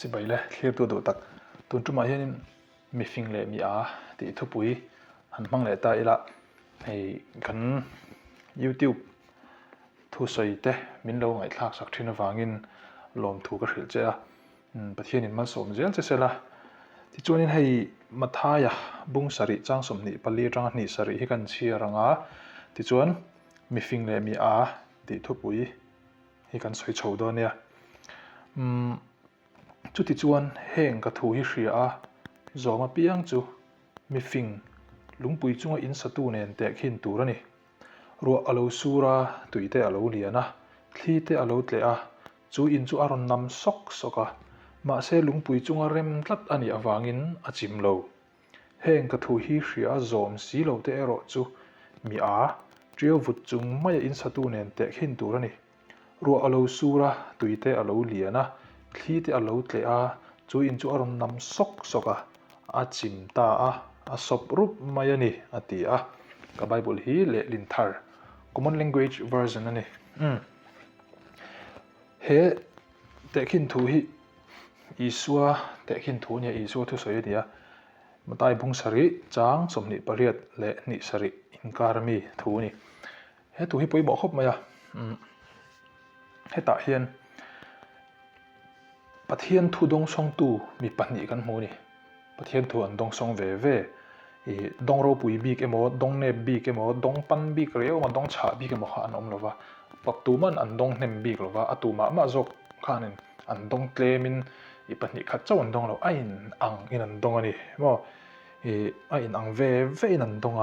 chỉ vậy là clear tu đồ tắc tuần trước mà hiện mi phình lệ mi thì thu bùi hắn mang lệ tại là hay gắn YouTube thu sợi te min lâu ngày khác sắc trên vangin lom thu cái hiểu chưa bắt hiện in mà sôm zel sẽ là thì cho nên hay mà thay bung sari trang sôm ni pali trang ni sari hi kan chia ranga thì chuan mi phình lệ mi thì thu bùi hi kan soi chầu đó nè chút thì chuan heng ka thu hi hria zo ma piang chu mi phing lungpui chunga in satu nen te khin tur ani ro alo sura tuite alo liana thli te alo tle chu in chu aron nam sok soka ma se lungpui chunga rem tlat ani awangin achim lo heng ka thu hi hria zom si lo te ero chu mi trio vut chung maya in satu nen te khin tur ani ro alo sura tuite alo liana thli te alo tle chu in chu aron nam sok soka achim ta a sop rup mayani atia ka bible hi le linthar common language version ani he te khin thu hi isua te khin thu nia isua thu soi dia matai bung sari chang somni pariat le ni sari inkarmi thu ni he tu hi poi bo khop maya he ta hian pathian thu dong song tu mi pani kan mu ni pathian thu an dong song ve dong ro pui bi ke mo dong ne bi ke mo dong pan bi kreo ma dong cha bi ke mo an om lova pak tu man an dong nem bi lova atu ma zok khanin an dong klemin I pani khat chaw an dong lo ain ang in an dong ani mo ain ang ve in an dong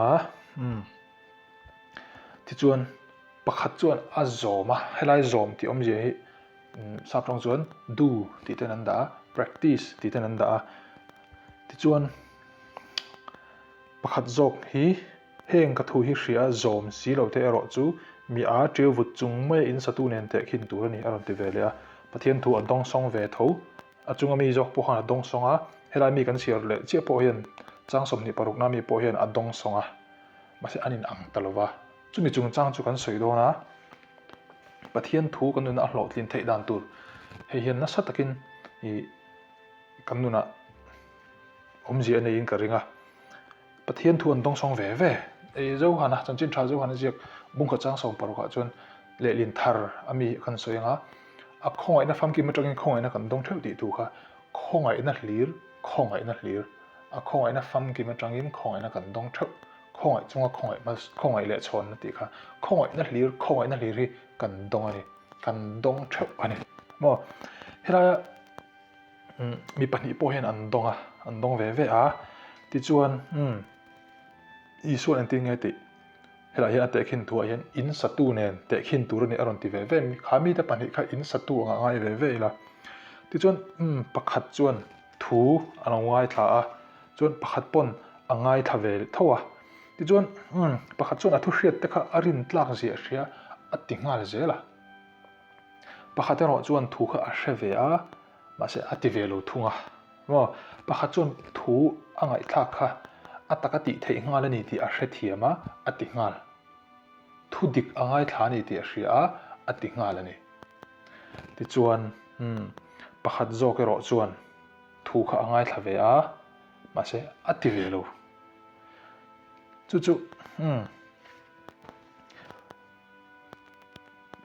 ti chuan pakhat chuan a zoma helai zom ti om je hi saprong chuan do ti ten an da practice ti ten an da ti chuan pakhat zok hi heng ka thu hi hria zom si lo te ero chu mi trio vut chung mai in satu nen te khin tur ani aron ti vele pathian thu an dong song ve tho achunga mi jok po khana dong songa helai mi kan siar le che po hian chang som ni paruk na mi po hian a dong songa mase anin ang talova chumi chung chang chu kan soi do na pathian thu kan nuna hlo tlin thei dan tur he hian na satakin kan nuna omji ane in karinga pathian thu an dong song ve zo hana chanchin tha zo hana jiak bung kha chang som paruka chon le lin thar ami kan soyanga a khongai na famki matangin khongai na kan dong theu ti tu kha khongai na hlir a khongai na famki matangin khongai na kan dong theu khongai chunga khongai le chon na ti kha khongai na hlir hi kan dong ani kan dong theu ani mo hela mi pani po hen an dong ve ti chuan isuan an ti nge ti hela hian te khin thu hian in satu nen te khin tur ni aron ti ve khami te pani kha in satu anga ngai ve la ti chuan pakhat chuan thu anawai thla chuan pakhat pon angai tha ve thowa ti chuan pakhat chuan athu hriat te kha arin tlak zia hria atingal zela pakhat ero chuan thu kha a hre ve ma se ati ve lo thunga mo pakhat chuan thu angai thla kha atakati thei ngal ani ti a hre thiama ati ngal thu dik angai thla ni ti a hria ati ngal ani ti chuan pakhat zok ero chuan thu kha angai thla ve ma se ati ve lo chu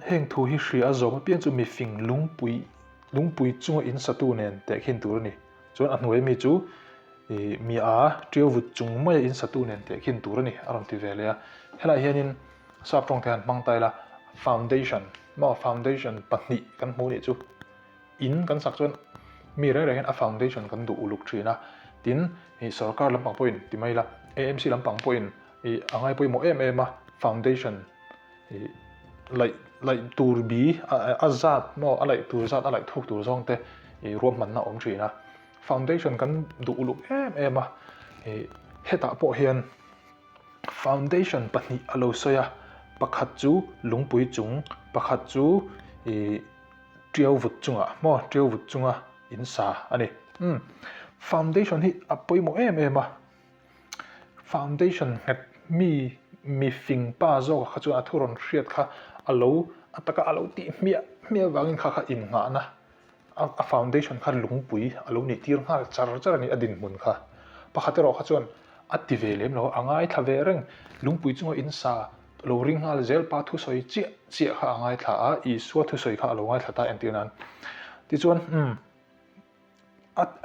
heng thu hi hria zoma pian chu mi fing lungpui chunga in satu nen te khin tur ni chuan a hnuai mi chu mi trio vut chung mai in satu nen te khin tur ani aron ti vele hela hianin saprong kan mangtai la foundation pahnih kan hmu ni chu in kan sak chuan mi re hian a foundation kan du uluk thina tin sarkar lampang point ti mai la AMC lampang point angai poi mo foundation lai tur bi azat no alai tur zat alai thuk tur zong te rom man na om thina foundation kan du uluk heta po hian foundation pahnih alo soya pakhat chu lungpui chung pakhat chu trio vut chunga in sa ani foundation hi apoi mo foundation het mi fing pa zo kha chu athuron hriat kha alo ataka alo ti mia wangin kha in nga na a foundation kha lungpui alo ni tir ngal char ni adin mun kha pakhat ro kha chuan ati ve lem lo angai tha ve reng lungpui chunga in sa lo ring ngal zel pa thu soi chi kha angai tha a I suwa thu soi kha lo ngai tha ta entinan ti chuan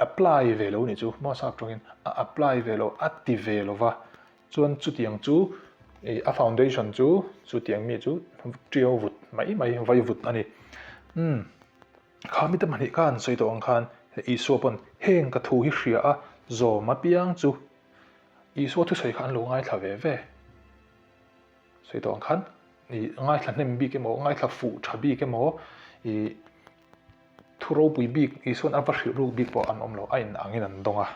apply ve lo ni chu mo sa tongin apply ve lo ati ve lo wa chuan chu tiang chu a foundation chu tiang mi chu trio vut mai vai vut ani khami ta mani kan soi to ang khan I suwa pon heng ka thu hi hria a zo ma piang chu I suwa thu soi khan lo ngai tha ve soi to ang khan I ngai thla nem bi ke mo ngai thla fu tha bi ke mo I thu ro pui bi I suan apa hri ru bi po an om lo ain angin an donga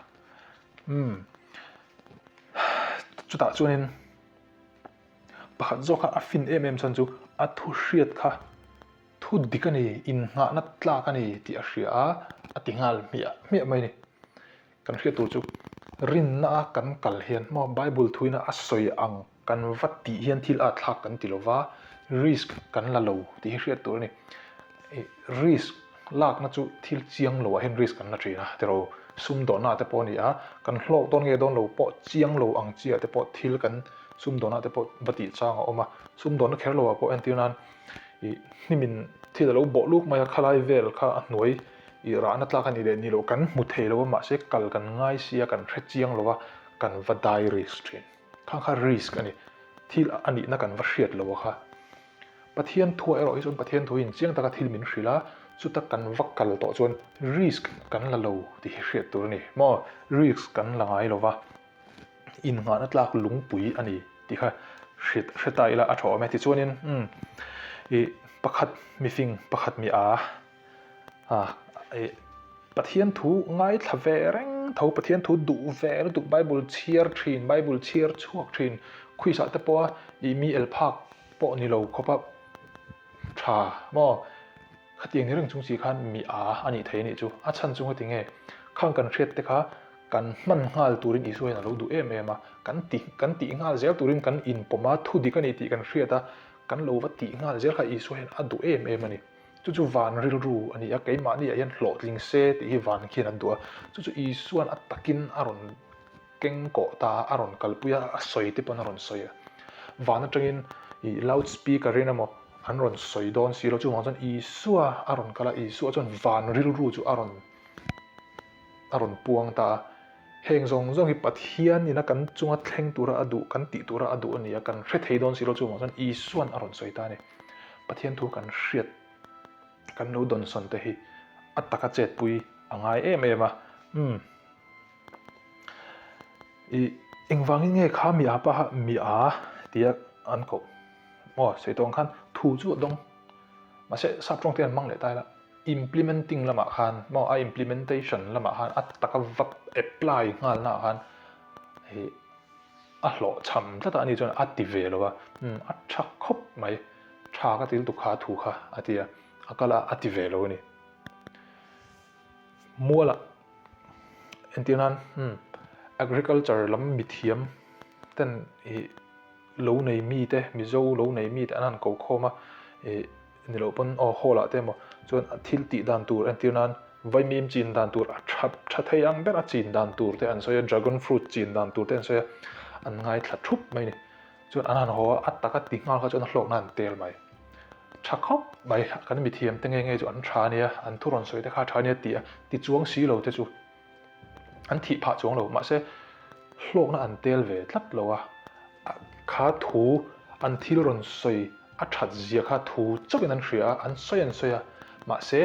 chu ta chuanin pakhat zo kha a fin chan chu a thu hriat kha thu dikani in nga na tla kani ti a hria a tingal mi mai ni kan hria tu chu rin na kan kal hian mo bible thuina a soi ang kan vati hian thil a thlak kan tilova risk kan la lo ti hria tu ni risk lak na chu thil chiang lo hen risk kan na thina tero sum do na te po ni a kan hlok don nge don lo po chiang lo ang chia te po thil kan sum do na te po bati changa oma sum do na kher lo po entinan nimin thil lo bo luk mai khalai vel kha noi I ra na tla kan ni lo kan mu thei lo ma se kal kan ngai sia kan thre chiang lo wa kan vadai risk thin kha risk ani thil ani na kan va hriat lo kha pathian thu ero I chon pathian thu in chiang taka thil min hrila chu ta kan vakal to chon risk kan la lo ti hriat tur ni mo risk kan la ngai lo wa in nga na tlak lungpui ani ti kha hretai la a tho me ti chuanin pakhat mi fing pakhat mi pathian thu ngai thla ve reng tho pathian thu du ve du bible chiar thin bible chiar chuak thin khuisa te po I mi el phak po ni lo khopa tha mo khatiang ni reng chung chi khan mi ani thei ni chu a chan chung tinge khang kan hret te kha kan man ngal turin I suai na lo du em kan ti ngal zel turin kan in poma thu dikani ti kan hriata kan lo wa ti ngal zel kha I suai a du em ani chu van ril ru ani a keima ni a yan hlot ling se ti hi van khin an du chu I suan atakin aron keng ko ta aron kalpuya a soi te pon aron soya van atangin I loudspeaker rena mo an ron soi don si lo chu ma chon I suwa aron kala I suwa chon van ril ru chu aron puang ta heng zong hi pathian ni na kan chunga thleng tura adu kan ti tura adu ani a kan hre thei don si lo chu ma chon I suan aron soi ta ni pathian thu kan hriat kan lo don son te hi ataka chet pui angai a I engwangin nge kha mi pa mi tia an ko mo sei tong khan thu chu dong ma se sap trong ten mang le tai la implementing lama khan mo a implementation lama khan ataka vap apply ngal na khan hi a hlo cham ta ni chon ati ve lo wa a tha khop mai tha ka til tu kha thu kha atia akala ati ve lo ni muala entinan agriculture lam mithiam ten lo nei mi te mi zo lo nei mi te anan ko khoma ni lo pon hola te mo chon thil ti dan tur entinan vai mim chin dan tur tha thayang ber a chin dan tur te an soya dragon fruit chin dan tur te an soya an ngai thla thup mai ni chon anan ho ataka ti ngal kha chon hlok nan tel mai thakop bai kan mithiam te nge chu an tha nia an thuron soi te kha tha nia ti chuang si lo te chu an thi pha chuang lo ma se hlok na an tel ve tlat lo kha thu an thil ron soi a that zia kha thu chawin an hria an soya ma se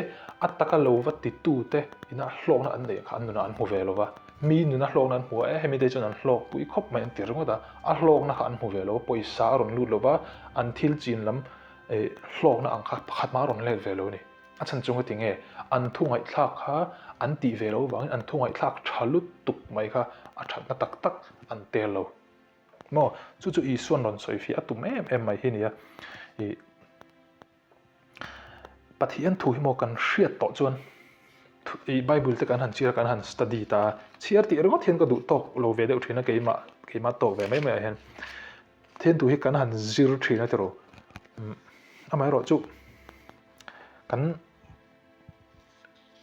ataka lo wa ti tu te ina hlok na an nei kha an na an mu ve lo wa mi nu na hlok na an hu hemi te chon an hlok pui khop mai an tir ngoda a hlok na kha an mu ve lo poisa ron lut lo wa an thil chin lam hlok na ang khat ma ron le ve lo ni a chan chung ti nge an thu ngai thlak kha an ti ve lo wang an thu ngai thlak thalut tuk mai kha a that na tak an tel lo mo chu I suan ron soi fi atum em mai hi nia pathian thu hi mo kan hriat to chuan bible te kan han chira kan han study ta chiar ti ro thian ka du tok lo ve de uthina keima to ve mai hen thian tu hi kan han zir thina te ro amai ro chu kan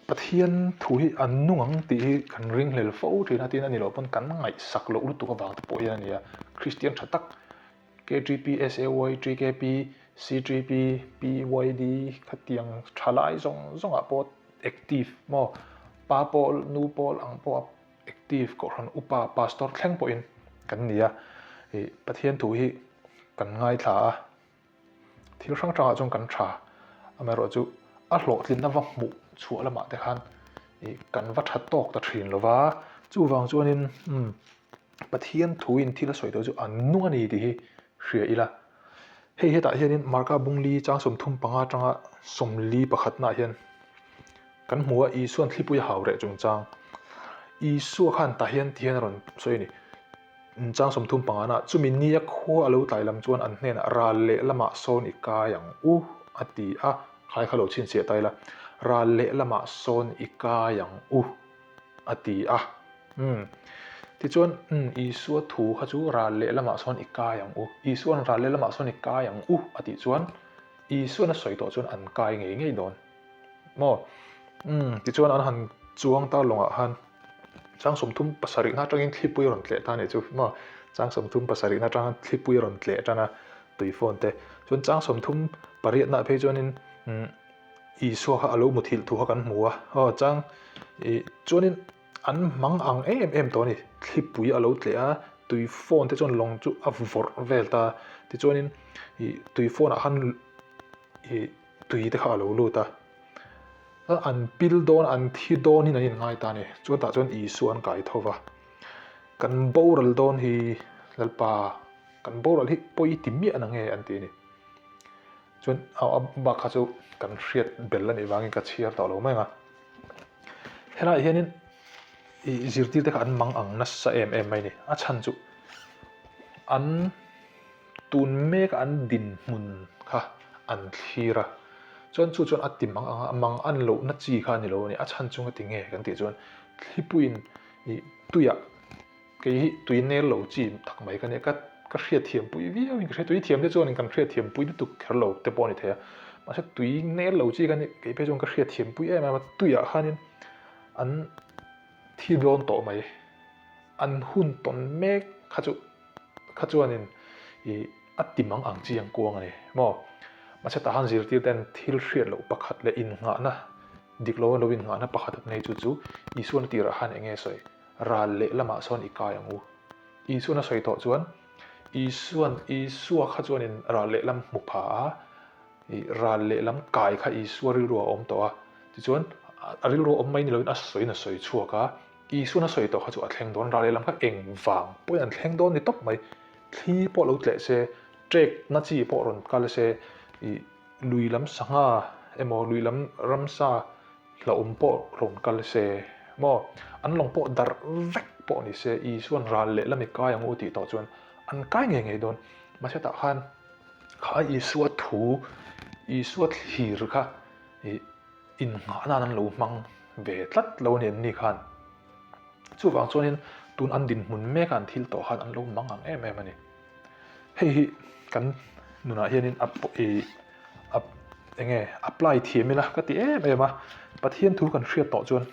pathian thu hi an nungang ti hi kan ring hlel fo thina tin ani lo pon kan ngai sak lo lu tu ka wang te po yan ania Christian thatak KGP SAY GKP C3P PYD khatiang thalai zong a pot active mo pa pol nu pol ang po active ko ran upa pastor thleng po in kan nia e pathian thu hi kan ngai thla thil sang tanga chung kan tha amero chu a hlo tlin na wang mu chu lama te khan e kan va that tok ta thin lova chu wang chuanin pathian thu in thila soi to chu an nu ani ti hi hria ila hei heta hianin marka bungli chang som thum panga tanga somli pakhat na hian kan hmuwa I suan thlipui haure chung chang I su khan ta hian thian ron soi ni chang som thum panga na chumi nia kho alo tlai lam chuan an hnen ral le lama son I ka yang u ati a khai khalo chin che tai la ral le lama son I ka yang u ati a ti chuan I su thu kha chu ral le lama son I ka yang u I suan ral le lama son I ka yang u ati chuan I suan a soi to chuan an kai ngei don mo ti chuan an han chuang ta longa han chang som thum pasari na tangin thlipui ron tle ta ne chu ma chang som thum pasari na tang thlipui ron tle tana tui phone te chuan chang som thum pariat na phe chuanin I su kha alo muthil thu kan hmuwa chang chuanin an mang ang em to ni thlipui alo tle a tui phone te chuan long chu a vor vel ta ti chuanin tui phone a han tui te kha alo lu ta an pil don an thi don in an ngai ta ne chuan ta chuan I su an kai thova kan boral don hi lalpa kan boral hi poi ti mi an nge an ti ni chuan a ba kha chu kan hriat bel ani wangin ka chiar ta lo mai nga hela hianin zirtir te kha an mang ang na sa mai ni a chan chu an tun mek an din mun kha an thira chuan atim mang an lo na chi kha ni lo ni a chan chung ati nge kan ti chuan thlipuin tuya ke hi tui nel lo chi thak mai ka ne ka hriat thiam pui viau in ka tui thiam te chuan kan hriat thiam pui tu kher lo te pawh ni the ma se tui nel lo chi ka ni ke pe chuan ka hriat thiam pui ma tuya khanin an thi don to mai an hun ton mek kha chuanin atim ang chi ang kuang ani mo ma se ta han zirtir ten thil hriat lo pakhat le in nga na diklo lo in nga na pakhat nei chu I suan tira han enge soi ral le lama son I ka yang u I suan a soi to chuan I suwa kha chuan in ral le lam mu pha a ral le lam kai kha I suwa ri ro om to a ti chuan a ri ro om mai ni lo in a soi chuaka I suan a soi to kha chu a thleng don ral le lam kha eng wang poi an thleng don ni top mai thli po lo tle se trek na chi po ron kal se lui lam sanga emo lui lam ramsa la po ron kal se mo an long po dar vek po ni se I suan ral le lam ka yang u ti to chuan an kai nge don ma se ta khan kha I suat thu I suat hir kha in nga na nan lo mang ve tlat lo nen ni khan chu wang chuanin tun an din mun me kan thil to khan an lo mang ang em ani hei kan nuna hianin enge apply thiamila ka ti em a pathian thu kan hriat to chuan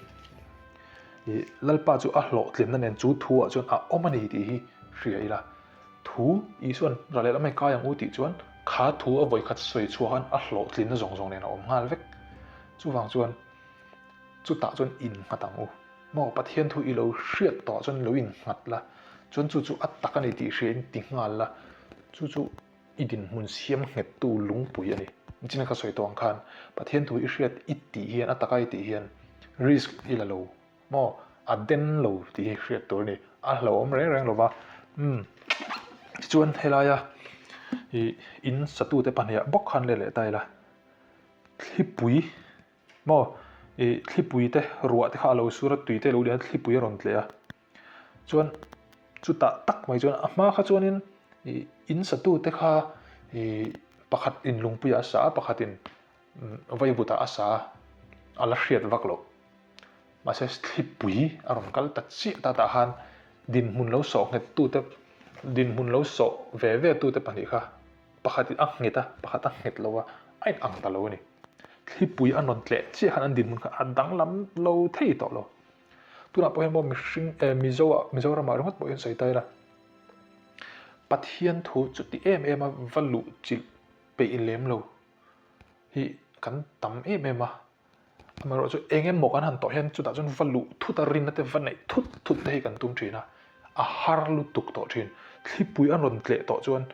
lalpa chu a hlo tlin na nen chu thu a chuan a omani ti hi hria ila thu I suan rale la mai ka yang u ti chuan kha thu a voi khat soi chuan a hlo tlin na zong nen a om ngal vek chu wang chuan chu ta chuan in ngatang u mo pathian thu I lo hriat to chuan lo in ngat la chuan chu atak ani ti hrin ti ngal la chu idin mun siam nget tu lungpui ani china ka soi tong khan pathian thu I hriat I ti hian atakai ti hian risk ila lo mo aden lo ti hriat tur ni a hlo om reng lova chuan helaya in satu te pania bok khan le tai la thlipui mo thlipui te ruah te kha lo surat tui te lo lian thlipui ron tle a chuan chuta tak mai chuan a hma kha chuanin in satu te kha pakhat in lungpui a sa pakhatin vaibuta a sa ala hriat vak lo ma se thlipui aron kal ta chi ta han din mun lo so nget tu te din mun lo so ve tu te pani kha pakhatin a ngeta pakhat a nget lowa ai ang ta lo ni khi bùi ăn non lệ chỉ hắn ăn đinh mun ăn đắng lắm lâu thấy tỏ lo tu nào bây giờ mình sinh mizo ra mà rất bây giờ tay là bắt hiền thu chút đi em mà văn lụ chỉ bị lém lâu thì cắn tắm em mà rồi em một anh hắn tỏ hiền chút đã chọn văn lụ thu ta rin nát văn này thut đây cắn tung chuyện à har lu tuk tỏ chuyện khi bùi ăn non lệ tỏ chọn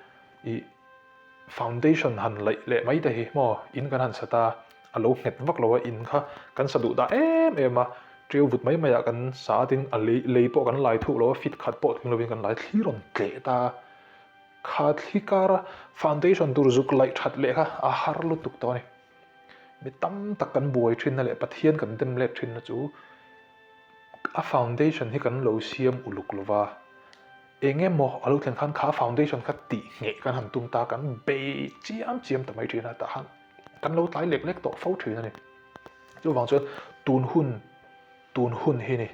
foundation han lệ mấy đây mà in kan han sata alo nget vak lo in kha kan sadu da em mà triều vụt mấy mày kan sa tin lei po kan lai thu lo fit khat po thing lovin kan lai thli ron tle ta kha thli kara foundation dur zuk lai that le kha har lu tuk to ni mi tam tak kan buai thin na le pathian kan dem le thin na chu a foundation hi kan lo siam uluk lova em mo alu thlen khan kha foundation kha ti nge kan han tum ta kan be chiam ta mai thina ta han kan lo tai lek to fo thina ni chu wang chu tun hun hi ni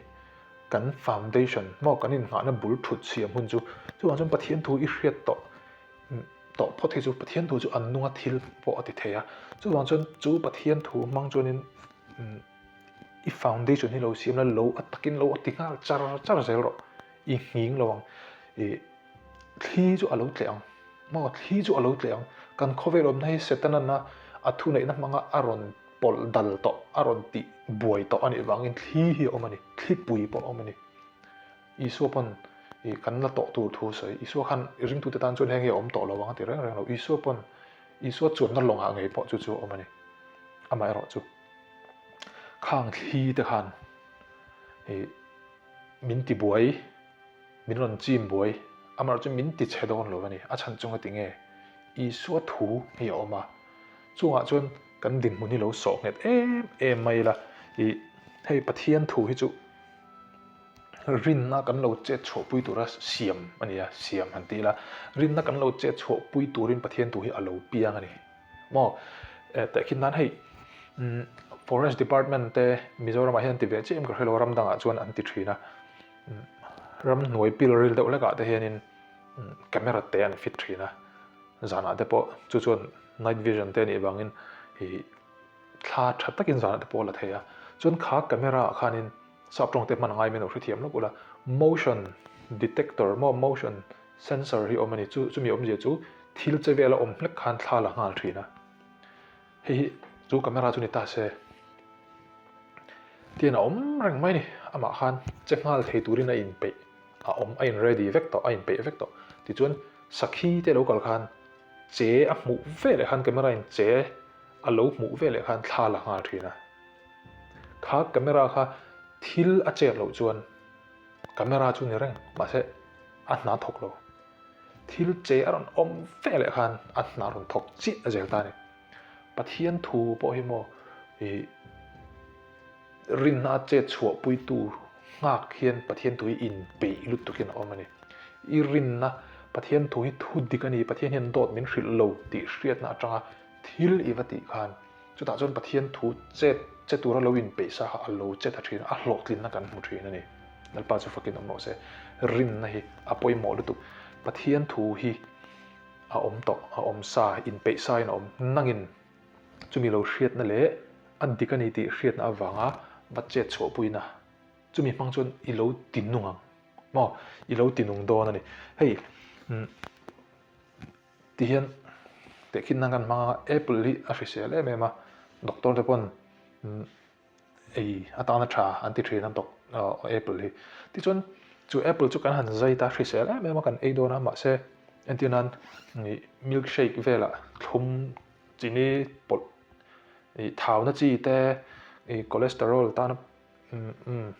kan foundation mo kan in nga na bul thut siam hun chu wang chu pathian thu i hriat to pho the chu pathian thu chu an nunga thil po ati theya chu wang chu pathian thu mang chunin i foundation hi lo siam na lo atakin lo atinga char zel ro i nging lawang thi chu alo tleang mo thi chu alo tleang kan khovelom nei setana na athu nei na manga aron pol dal to aron ti buai to ani wangin thi hi omani thi pui po omani isu pon kan la to tu thu sei isu khan ring tu te tan chon heng hi om to lawang ti reng lo isu chun na long ha ngei po chu omani amai ro chu khang thi te khan min ti buai min ron chim buai amar chu min ti chedon lo ani a chan chunga tinge i suwa thu hi oma chunga chun kan din mun hi lo so nget em mai la hei pathian thu hi chu rin na kan lo che chho pui tura siam ania siam han ti la rin na kan lo che chho pui turin pathian thu hi alo piang ani mo ta khin nan hei forest department te mizoram a hian ti ve chem ka helo ram danga chuan an ti thina ram noi piloril deuh leka te hianin camera te an fit thina zana te po chu chuan night vision te ni bangin thla that takin zana te po la theya chuan kha camera khanin saprong te man ngai men ro thiam lo kula motion detector motion sensor hi omani chu mi om je chu thil che vela om hlek khan thla la ngal thina hi chu camera chu ni ta se tiền ống răng mai nè ama khan chắc ngal thei turin a in pe om a in ready vector a in pe vector ti chuan sakhi te local khan che a mu ve le khan camera in che a lo mu ve le khan thla la ngal thina kha camera kha thil a che lo chuan camera chu ni reng ma se a na thok lo thil che aron om ve le khan a na ron thok chi a zel ta ni pathian thu po hi mo rin na che chhuah pui tu ngak hian pathian tui in pe lut tukin omani I rin na pathian tui thu dikani pathian hian dot min hril lo ti hriat na atanga thil iwati khan chuta chon pathian thu che tura lo in pe sa ha lo che tha thina a hlotlin na kan mu thina ni nalpa chu fakin omno se rin na hi apoi mo lutu pathian thu hi a om to a om sa in pe sa in om nangin chumi lo hriat na le an dikani ti hriat na awanga budget chho puina chumi mang chon I lo tinungang mo I lo tinung don ani hei ti hian te khin nangan ma apple hi official ma doctor te pon atana tha anti train am tok apple hi ti chon chu apple chu kan han zai ta official ma kan ei dona ma se antinan ni milkshake vela thum chini pol thau na chi te cholesterol ta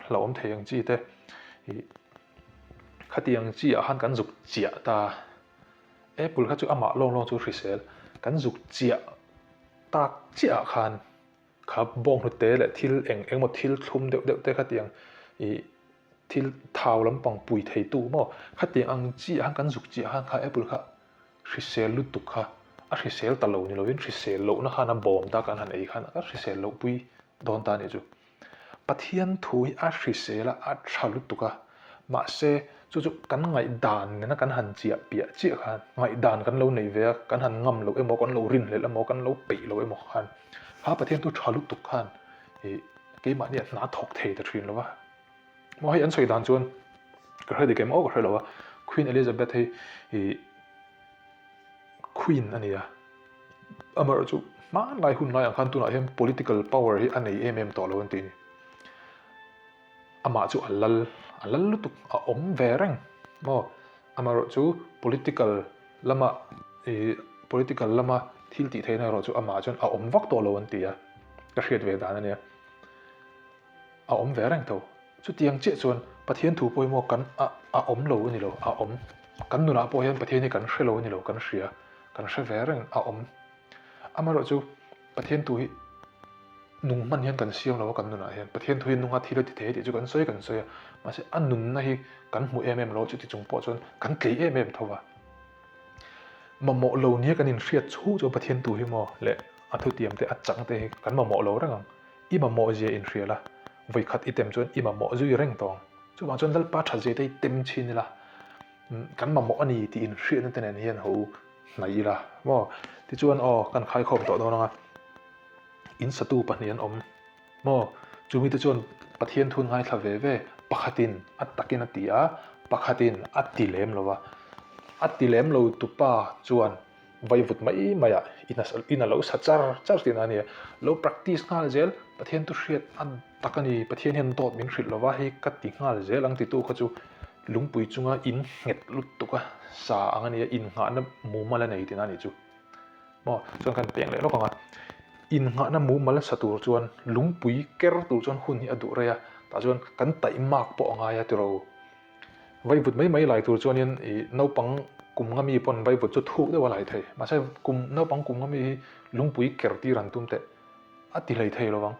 lo om theyang chi te khatiang chi a han kan zuk chia ta apple kha chu ama long chu hrisel kan zuk chia tak chia khan kha bong hu te le thil eng mo thil thlum deuh te khatiang thil thau lampang pui thei tu mo khatiang ang chi han kan zuk chia han kha apple kha hrisel lu tu kha a hrisel ta lo ni lovin hrisel lo na khana bom ta kan han ei khan a hrisel lo pui don ta ni chu pathian thui a hrisela a thalu tuka ma se chu kan ngai dan na kan han chia pia chi khan ngai dan kan lo nei ve kan han ngam lo emo kan lo rin le emo kan lo pe lo emo khan ประเทศตัวชาลุตุกขันเกมเนี่ยน่าถกเทแต่ทรินแล้ววะมอให้อันสวยดานจวนก็ให้เด็กเกมก็ให้แล้ววะ Queen Elizabeth ให้Queen อันนี้อะมาจูมาหลายหุ่นหลายอย่างขันตัวไหนเห็น political power ให้อันนี้ต่อแล้ววันที่นี่มาจูอัลลัลลุตุกเวรงมอมาจู political ละมาpolitical ละมาทิลติเทนเราจูมาจนวักตัวแล้ววันที่ก็เสียดเวดานเนี่ยเวรงตัวชุดยังเจ้าส่วนประเทศถูกปล่อยหมวกกันโลนี่โลกันดูนะปล่อยให้ประเทศนี้กันเสียโลนี่โลกันเสียเวรงมาเราจูประเทศถูกนุ่งมันเห็นกันเสียงเรากันดูนะเห็นประเทศถูกนุ่งอาทิตย์ละทีเดียวจูกันสวยมาเสียอันนุ่นนะฮีกันหัวเราจุดที่จงปอจนกันเกลี่ยเท่าว่ามาโมโลนี้กันอินเสียชูจนประเทศถูกให้หมอและอัตุเตรียมแต่อัดจังแต่กันมาโมโลเรื่องมาโมเจียอินเสียละวิคัดอีเต็มจนมาโมจุยเร่งตองจู่บางจนดัลป้าชัดเจนได้เต็มชินละกันมาโมอันนี้ที่อินเสียนั่นแต่เนี่ยเขาไหนละว่าที่จวนกันขายของต่อตนะอินสตูปะเนี่ยว่าจู่มีที่จวนประเทศทุนง่ายทวีปักตินอัตตะกินตีปักตินอัตติเลมหรอวะอัตติเลมเราตุป้าจวนวัยวุฒิไม่อินเราสัจจ์ที่นั่นเนี่ยเรา practice งานเจลประเทศตุเชียอันตะกันนี่ประเทศเห็นโตดมิงสิเราว่าให้กัดติงานเจลังติตัวเขาจูลุงปุยจุงอินเห็ดลุตุกะสาอันนี้อินงานนั้นมูมาแล้วในที่นั่นนี่จูว่าส่วนการเปลี่ยนเลยเราก็ว่าอินงานนั้นมูมาแล้วสตูจวนลุงปุยเกลตัวจวนหุ่นนี่อดุเรียแต่จวนกันไต่มากปองายตัวเราวัยวุฒิไม่หลายตัวจวนยันน้าปังกุมก็มีปนใบบุตรจุดทุกได้ว่าหลายเทมาใช่กุมน้าปังกุมก็มีลุงปุยเกิดที่รันตุ้มเตะติหลายเทระวัง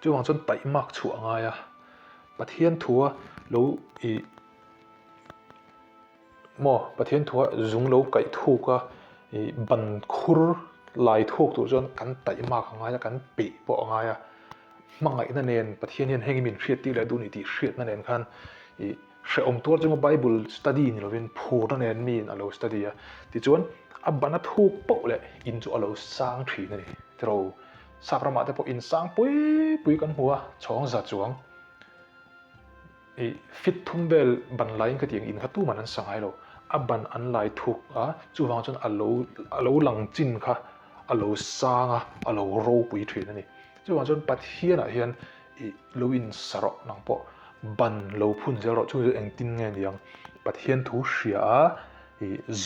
จู่วังจนไต่มากชัวง่ายประเทศทัวแล้วประเทศทัวจุงแล้วไก่ทุกบันคุรลายทุกตัวจนกันไต่มากง่ายกันปีปอง่ายมังไงนั่นเองประเทศนี้ให้มีเสียที่แล้วดูนี่ที่เสียนั่นเองคันเชื่อตัวจังว่าไบเบิลสตัดี้นี่เราเป็นผู้นั่นเองมีอะไรสตัดี้ที่จวนบันนัดทุกปกเลยอินจูเราสร้างทีนี่ที่เราสับประมาทแต่พออินสร้างปุยกันหัวช่องจัดจวงฟิตทุ่มเบลบันไลน์ก็ที่อินขัดตู้มันนั้นสังให้เราบันอันไลน์ทุกจู่วางจนเราหลังจินค่ะเราสร้างเราโรปุยทีนั่นนี่จู่วางจนประเทศน่ะเห็นเราอินสระนังปอบันเราพุ่นเจอช่วยเองติงเงี้ยประเทศทุเสีย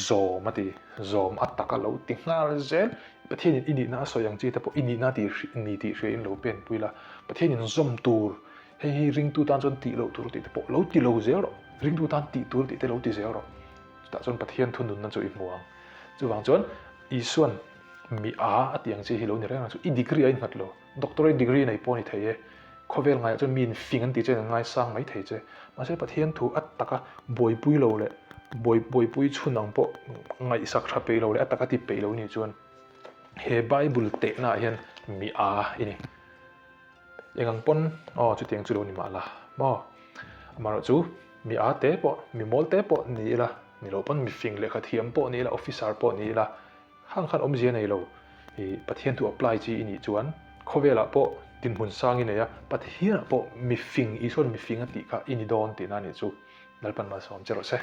โจมาตีโจมอัตตะกันเราติงงานเจลประเทศอินดีน่าสวยอย่างจีแต่พออินดีน่าตีนี่ตีเสียเราเป็นปุยละประเทศนี้จอมตูร์ให้ริงตูตันจนตีเราตูร์ตีแต่พอเราตีเราเจลริงตูตันตีตูร์ตีแต่เราตีเจลแต่จนประเทศทุนนั้นจะอีกมัวจู่วางจนอีส่วนมีตีอย่างจีให้เราเนี่ยเรื่องนั้นอีดีกรีอินหัดเราด็อกเตอร์ดีกรีในปอนี่เทย์ข้อเวลไงจนมีนฟิงกันตีเจนไงสร้างไม่เทเจมาใช่ประเทศถูอัตตะกะบอยปุยเราเลยบอยปุยชุนนังปอไงสักชาเปเราเลยอัตตะกะติเปเรานี่จวนเฮไบเบิลเตะน่ะเห็นมีอินี่ยังปนจุดยังจุดนี้มาละมาเราจูมีเตะปอมีมอลเตะปอนี่ละนี่เราปนมีฟิงเลยค่ะเทียมปอนี่ละออฟฟิศอาร์ปอนี่ละข้างอมเจียในเราประเทศถูก apply จีนี่จวนข้อเวลาปอดินหุ่นสร้างนี่ประเทศปอมีฟิงอีส่วนมีฟิงติค่ะอินิดอนตีนั่นนี่จูนั่นเป็นมาสอนเจอร์เซ่